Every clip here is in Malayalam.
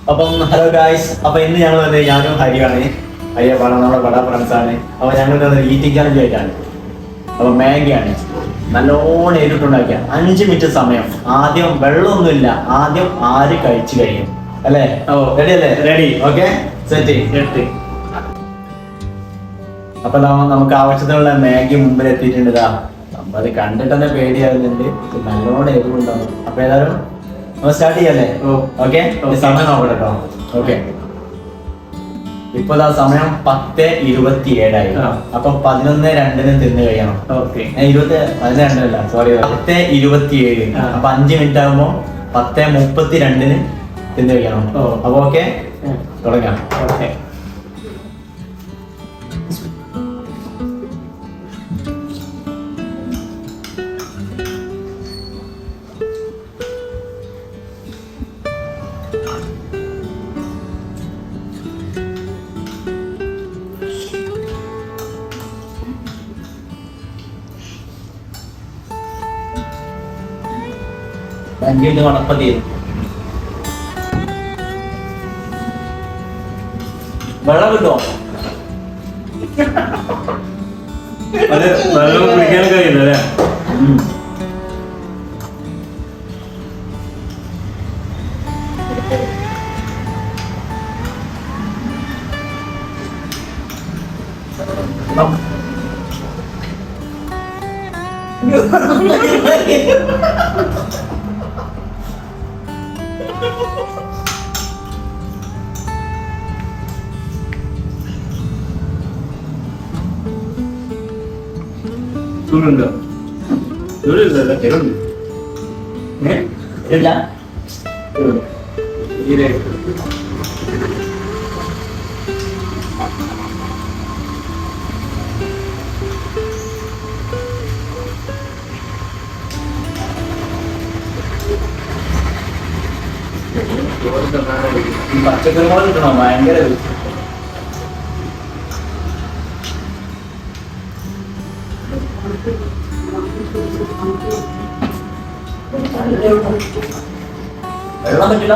അപ്പം ഹലോ ഗായ്സ്, അപ്പൊ ഇന്ന് ഞങ്ങൾ ഞാനും ഹരിയാണ്. ഹരിയപ്പാണ് നമ്മുടെ ബഡ ഫ്രണ്ട്സ് ആണ്. അപ്പൊ ഞങ്ങൾ ഈറ്റിംഗ് ചാലഞ്ച് ആയിട്ടാണ്. അപ്പൊ മാഗിയാണ് നല്ലോണം എരിട്ടുണ്ടാക്കിയ 5 മിനിറ്റ് സമയം. ആദ്യം വെള്ളമൊന്നുമില്ല, ആദ്യം ആര് കഴിച്ചു കഴിയും അല്ലേ? റെഡി അല്ലേ? റെഡി. Okay, set. അപ്പൊ നമുക്ക് ആവശ്യത്തിനുള്ള മാഗി മുമ്പിൽ എത്തിയിട്ടുണ്ട്. നമ്മൾ കണ്ടിട്ട് തന്നെ പേടിയാകുന്നുണ്ട്, നല്ലോണം എരിവുണ്ടാവും. അപ്പൊ ഏതായാലും സ്റ്റാർട്ട് ചെയ്യല്ലേ? ഓക്കെ, സമയം നോക്കട്ടെ കേട്ടോ. ഓക്കെ, ഇപ്പൊ സമയം 10:27 അപ്പൊ 11:02 തിന്ന് കഴിയണം. 11:02 സോറി, 10:27. അപ്പൊ 5 മിനിറ്റ് ആകുമ്പോ 10:32 തിന്ന് കഴിയണം. അപ്പൊ ഓക്കെ, തുടങ്ങാം. അഞ്ചിട്ട് മണപ്പത്തി വെള്ളം കിട്ടുമോ? അത് വെള്ളം കുടിക്കാൻ കഴിയുന്നല്ലേ? ചൂടുണ്ടോ? ചൂടില്ലല്ലോ. ഇല്ല, പച്ചക്കറി മുളക് കിട്ടണോ? ഭയങ്കര വെള്ളം പറ്റില്ല.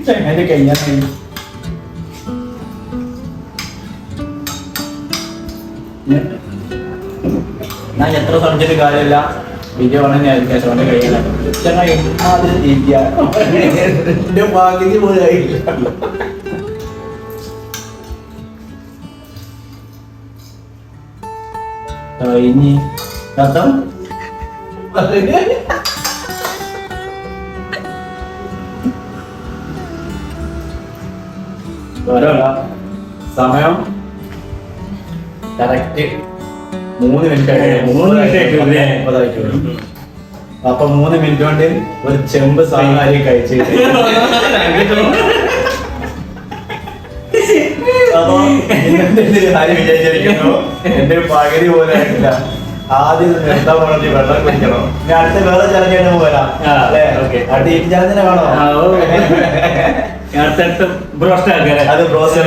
ചങ്ങാതി കഴിഞ്ഞാൽ ഞാൻ എത്ര സമയത്ത് കാര്യമില്ല, വീഡിയോ വളരെ ശേഷം കഴിയാനാണ്. ചങ്ങായി എന്റെ ഭാഗ്യത്തിൽ പോലും ആയില്ല. ഇനി അർത്ഥം സമയം കറക്റ്റ് 3 മിനിറ്റ്. അപ്പൊ 3 മിനിറ്റ് കൊണ്ട് ഒരു ചെമ്പ് സാരി കഴിച്ച് അപ്പൊ ആര് വിചാരിച്ചിരിക്കുന്നു എന്റെ പകുതി പോലെ ആയിട്ടില്ല. ആദ്യം നിർത്താൻ പറഞ്ഞിട്ട് വെള്ളം കുടിക്കണം. ഞാൻ അടുത്ത വേറെ ചലഞ്ചായിട്ട് വരാം അല്ലേ? അടുത്ത ഈ ചലഞ്ചിനെ കാണോ? അത് ബ്രോസ്റ്റ്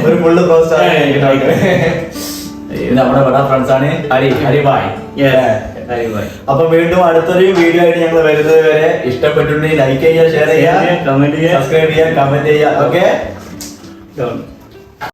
ഒരു ഫുള്ള് ബ്രോസ്റ്റ്. ഇത് നമ്മുടെ ബഡ ഫ്രണ്ട്സ് ആണ്. ഹരി ബായ്. അപ്പൊ വീണ്ടും അടുത്തൊരു വീഡിയോ ആയിട്ട് ഞങ്ങൾ വരുന്നത് വരെ ഇഷ്ടപ്പെട്ടിട്ടുണ്ടെങ്കിൽ ലൈക്ക് ചെയ്യുക, ഷെയർ ചെയ്യുക, സബ്സ്ക്രൈബ് ചെയ്യുക, കമന്റ് ചെയ്യുക. ഓക്കെ.